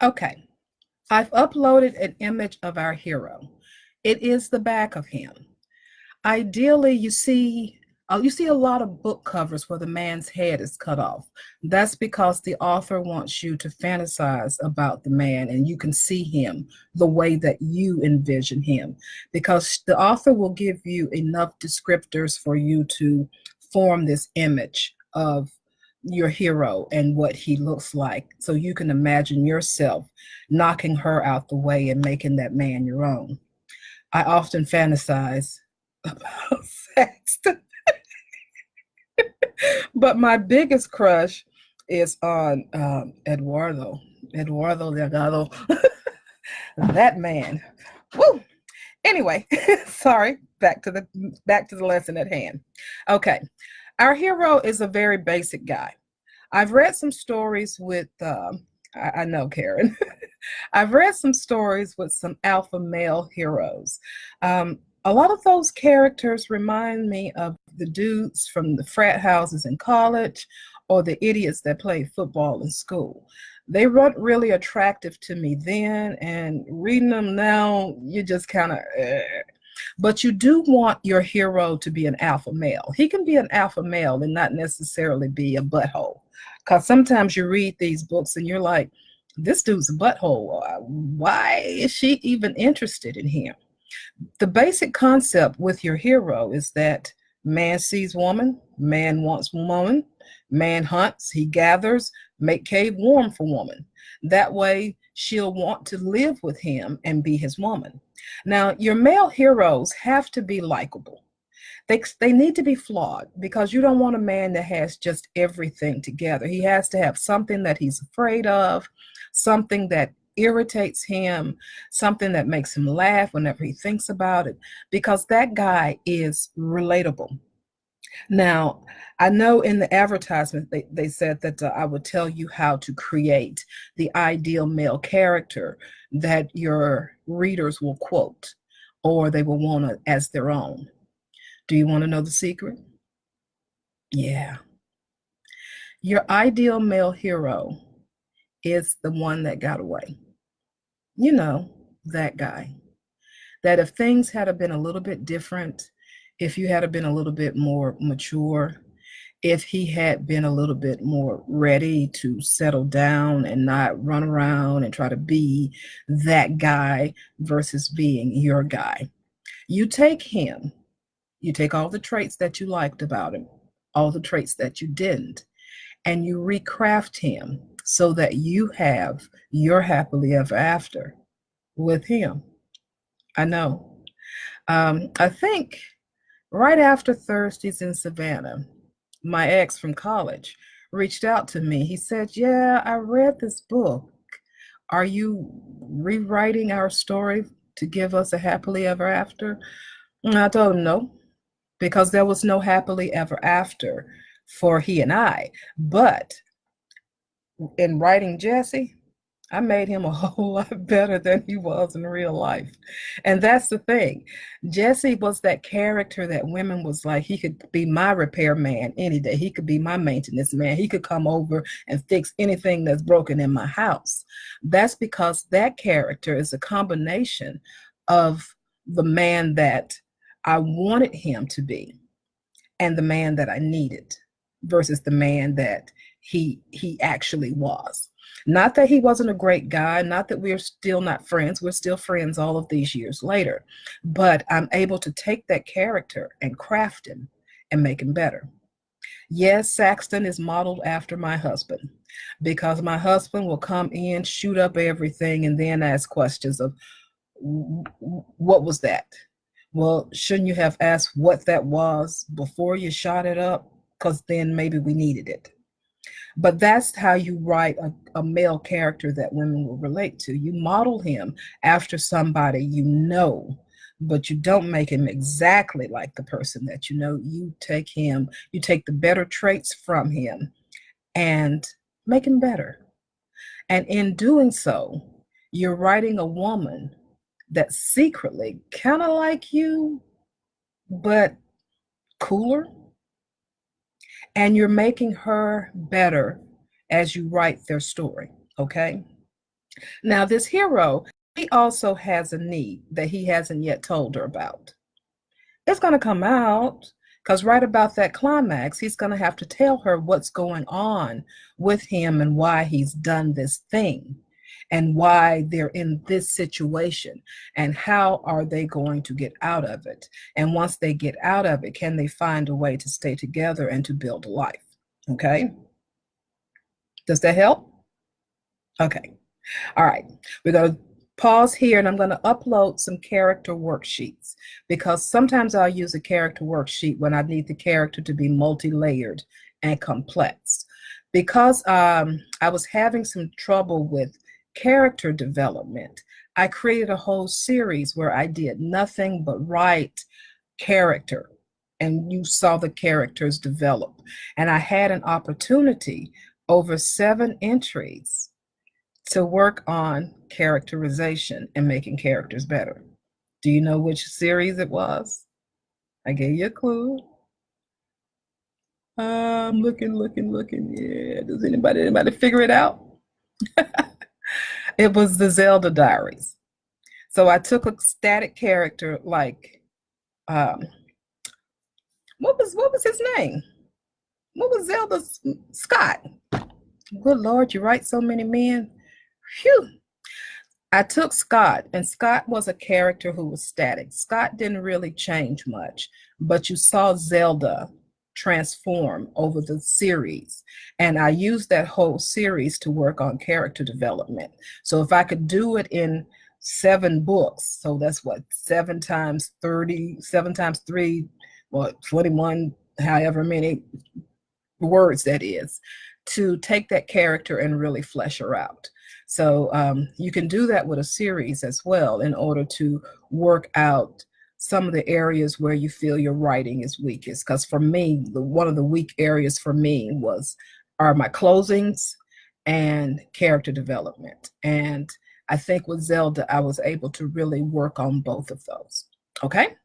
Okay, I've uploaded an image of our hero. It is the back of him. Ideally, you see a lot of book covers where the man's head is cut off. That's because the author wants you to fantasize about the man and you can see him the way that you envision him. Because the author will give you enough descriptors for you to form this image of your hero and what he looks like. So you can imagine yourself knocking her out the way and making that man your own. I often fantasize about sex. But my biggest crush is on Eduardo Delgado. That man. Woo! Anyway, sorry. Back to the lesson at hand. Okay, our hero is a very basic guy. I've read some stories with. I know, Karen. I've read some stories with some alpha male heroes. A lot of those characters remind me of the dudes from the frat houses in college or the idiots that played football in school. They weren't really attractive to me then, and reading them now, you just kind of. But you do want your hero to be an alpha male. He can be an alpha male and not necessarily be a butthole. Because sometimes you read these books and you're like, this dude's a butthole. Why is she even interested in him? The basic concept with your hero is that man sees woman, man wants woman, man hunts, he gathers, make cave warm for woman. That way she'll want to live with him and be his woman. Now, your male heroes have to be likable. They need to be flawed because you don't want a man that has just everything together. He has to have something that he's afraid of, something that irritates him, something that makes him laugh whenever he thinks about it, because that guy is relatable. Now, I know in the advertisement they said that I would tell you how to create the ideal male character that your readers will quote or they will want to as their own. Do you want to know the secret? Yeah. Your ideal male hero is the one that got away. You know, that guy. That if things had been a little bit different, if you had been a little bit more mature, if he had been a little bit more ready to settle down and not run around and try to be that guy versus being your guy. You take him, you take all the traits that you liked about him, all the traits that you didn't, and you recraft him so that you have your happily ever after with him. I know. I think right after Thursdays in Savannah, my ex from college reached out to me. He said, yeah, I read this book. Are you rewriting our story to give us a happily ever after? And I told him no, because there was no happily ever after for he and I. But in writing Jesse, I made him a whole lot better than he was in real life. And that's the thing. Jesse was that character that women was like, he could be my repair man any day. He could be my maintenance man. He could come over and fix anything that's broken in my house. That's because that character is a combination of the man that I wanted him to be and the man that I needed versus the man that he actually was. Not that he wasn't a great guy, not that we're still not friends. We're still friends all of these years later. But I'm able to take that character and craft him and make him better. Yes, Saxton is modeled after my husband because my husband will come in, shoot up everything, and then ask questions of what was that? Well, shouldn't you have asked what that was before you shot it up? Because then maybe we needed it. But that's how you write a male character that women will relate to. You model him after somebody you know, but you don't make him exactly like the person that you know. You take the better traits from him and make him better. And in doing so, you're writing a woman that's secretly kind of like you, but cooler. And you're making her better as you write their story. Okay. Now, this hero, he also has a need that he hasn't yet told her about. It's going to come out because right about that climax, he's going to have to tell her what's going on with him and why he's done this thing and why they're in this situation and how are they going to get out of it. And once they get out of it, can they find a way to stay together and to build a life? Okay. Does that help? Okay. All right. We're going to pause here and I'm going to upload some character worksheets because sometimes I'll use a character worksheet when I need the character to be multi-layered and complex. Because I was having some trouble with character development, I created a whole series where I did nothing but write character and you saw the characters develop. And I had an opportunity over 7 entries to work on characterization and making characters better. Do you know which series it was? I gave you a clue. I'm looking. Yeah, does anybody figure it out? It was the Zelda Diaries. So I took a static character like what was his name? What was Zelda's Scott? Good Lord, you write so many men. Phew. I took Scott, and Scott was a character who was static. Scott didn't really change much, but you saw Zelda transform over the series. And I used that whole series to work on character development. So if I could do it in 7 books, so that's what, 7 times 30, 7 times 3, what, 21, however many words that is, to take that character and really flesh her out. So you can do that with a series as well in order to work out some of the areas where you feel your writing is weakest. Because for me, one of the weak areas for me are my closings and character development. And I think with Zelda, I was able to really work on both of those. Okay.